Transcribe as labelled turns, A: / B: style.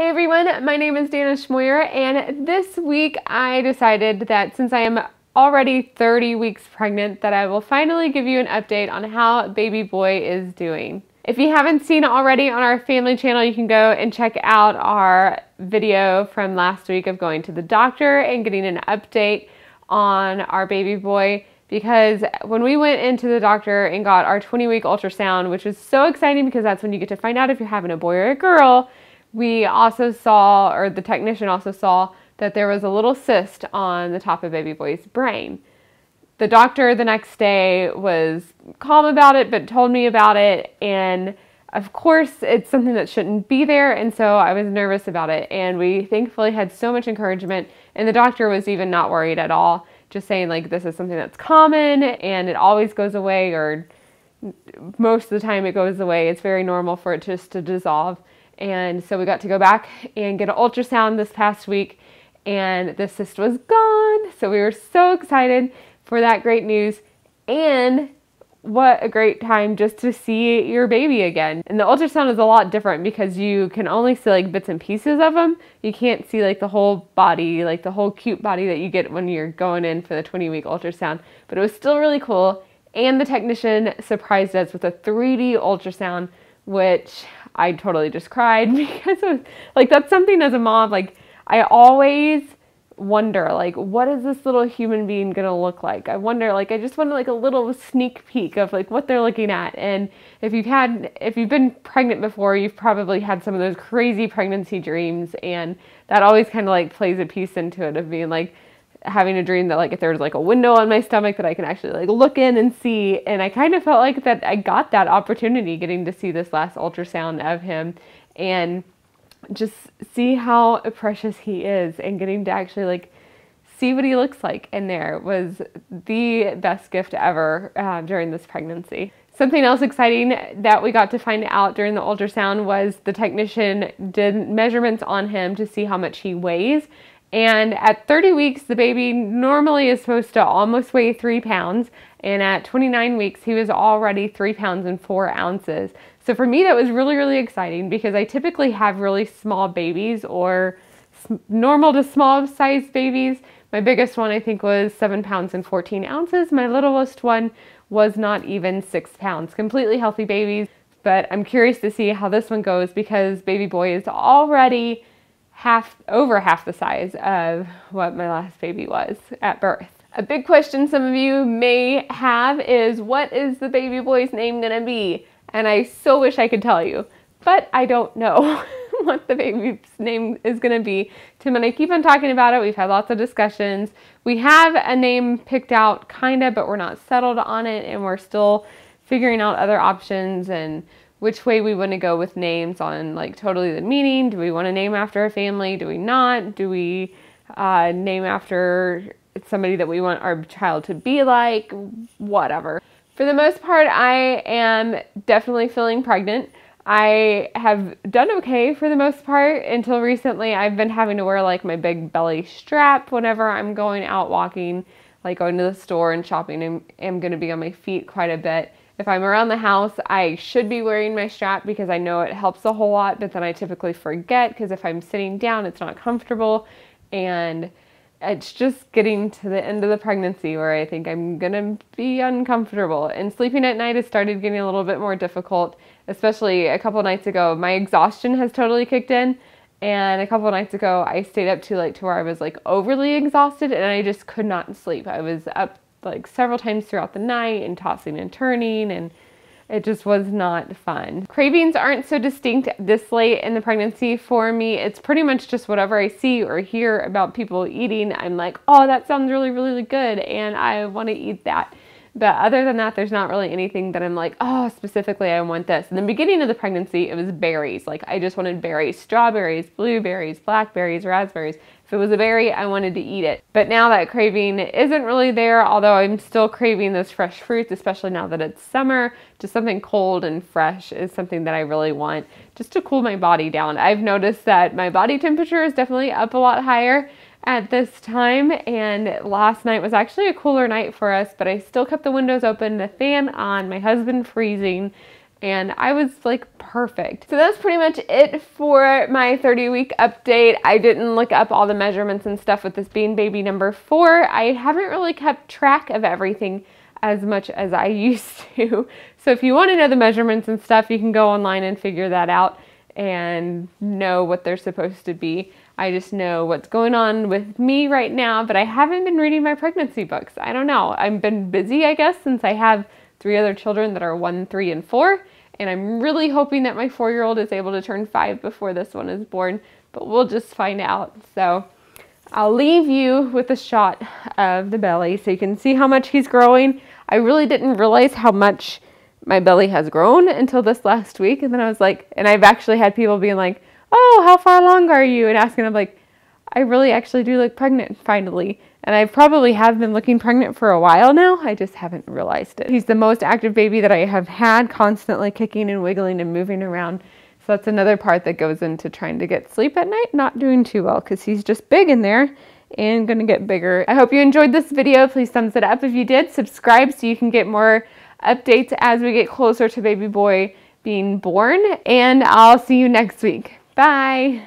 A: Hey everyone, my name is Dana Schmoyer, and this week I decided that since I am already 30 weeks pregnant, that I will finally give you an update on how baby boy is doing. If you haven't seen it already on our family channel, you can go and check out our video from last week of going to the doctor and getting an update on our baby boy. Because when we went into the doctor and got our 20-week ultrasound, which was so exciting because that's when you get to find out if you're having a boy or a girl, we also saw, or the technician also saw, that there was a little cyst on the top of baby boy's brain. The doctor the next day was calm about it, but told me about it, and of course it's something that shouldn't be there, and so I was nervous about it, and we thankfully had so much encouragement, and the doctor was even not worried at all, just saying like this is something that's common and it always goes away, or most of the time it goes away. It's very normal for it just to dissolve. And so we got to go back and get an ultrasound this past week, and the cyst was gone. So we were so excited for that great news, and what a great time just to see your baby again. And the ultrasound is a lot different because you can only see like bits and pieces of them. You can't see like the whole body, like the whole cute body that you get when you're going in for the 20-week ultrasound. But it was still really cool. And the technician surprised us with a 3D ultrasound, which I totally just cried because it was, like, that's something as a mom, like, I always wonder, like, what is this little human being gonna look like? I wonder, like, I just want like a little sneak peek of like what they're looking at. And if you've been pregnant before, you've probably had some of those crazy pregnancy dreams, and that always kind of like plays a piece into it of being like, having a dream that like if there was like a window on my stomach that I can actually like look in and see. And I kind of felt like that I got that opportunity getting to see this last ultrasound of him and just see how precious he is, and getting to actually like see what he looks like in there was the best gift ever during this pregnancy. Something else exciting that we got to find out during the ultrasound was the technician did measurements on him to see how much he weighs. And at 30 weeks, the baby normally is supposed to almost weigh 3 pounds. And at 29 weeks, he was already 3 pounds and 4 ounces. So for me, that was really, really exciting because I typically have really small babies, or normal to small sized babies. My biggest one, I think, was 7 pounds and 14 ounces. My littlest one was not even 6 pounds. Completely healthy babies. But I'm curious to see how this one goes because baby boy is already over half the size of what my last baby was at birth. A big question some of you may have is, what is the baby boy's name gonna be? And I so wish I could tell you, but I don't know what the baby's name is gonna be. Tim and I keep on talking about it. We've had lots of discussions. We have a name picked out kinda, but we're not settled on it, and we're still figuring out other options and which way we want to go with names on like totally the meaning. Do we want to name after a family? Do we not? Do we name after somebody that we want our child to be like? Whatever. For the most part, I am definitely feeling pregnant. I have done okay for the most part until recently. I've been having to wear like my big belly strap whenever I'm going out walking, like going to the store and shopping, and am going to be on my feet quite a bit. If I'm around the house, I should be wearing my strap because I know it helps a whole lot, but then I typically forget because if I'm sitting down, it's not comfortable. And it's just getting to the end of the pregnancy where I think I'm gonna be uncomfortable. And sleeping at night has started getting a little bit more difficult, especially a couple nights ago. My exhaustion has totally kicked in. And a couple nights ago, I stayed up too late to where I was like overly exhausted, and I just could not sleep. I was up like several times throughout the night and tossing and turning, and it just was not fun. Cravings aren't so distinct this late in the pregnancy for me. It's pretty much just whatever I see or hear about people eating. I'm like, oh, that sounds really, really good, and I want to eat that. But other than that, there's not really anything that I'm like, oh, specifically I want this. In the beginning of the pregnancy, it was berries. Like I just wanted berries, strawberries, blueberries, blackberries, raspberries. If it was a berry, I wanted to eat it. But now that craving isn't really there, although I'm still craving those fresh fruits, especially now that it's summer. Just something cold and fresh is something that I really want just to cool my body down. I've noticed that my body temperature is definitely up a lot higher at this time, and last night was actually a cooler night for us, but I still kept the windows open, the fan on, my husband freezing, and I was like perfect. So that's pretty much it for my 30-week update. I didn't look up all the measurements and stuff with this being baby number 4. I haven't really kept track of everything as much as I used to. So if you want to know the measurements and stuff, you can go online and figure that out and know what they're supposed to be. I just know what's going on with me right now, but I haven't been reading my pregnancy books. I don't know. I've been busy, I guess, since I have 3 other children that are 1, 3, and 4. And I'm really hoping that my 4-year-old is able to turn 5 before this one is born, but we'll just find out. So I'll leave you with a shot of the belly so you can see how much he's growing. I really didn't realize how much my belly has grown until this last week. And then I was like, and I've actually had people being like, oh, how far along are you? And asking, I'm like, I really actually do look pregnant finally. And I probably have been looking pregnant for a while now. I just haven't realized it. He's the most active baby that I have had, constantly kicking and wiggling and moving around. So that's another part that goes into trying to get sleep at night. Not doing too well because he's just big in there and gonna get bigger. I hope you enjoyed this video. Please thumbs it up if you did. Subscribe so you can get more updates as we get closer to baby boy being born. And I'll see you next week. Bye.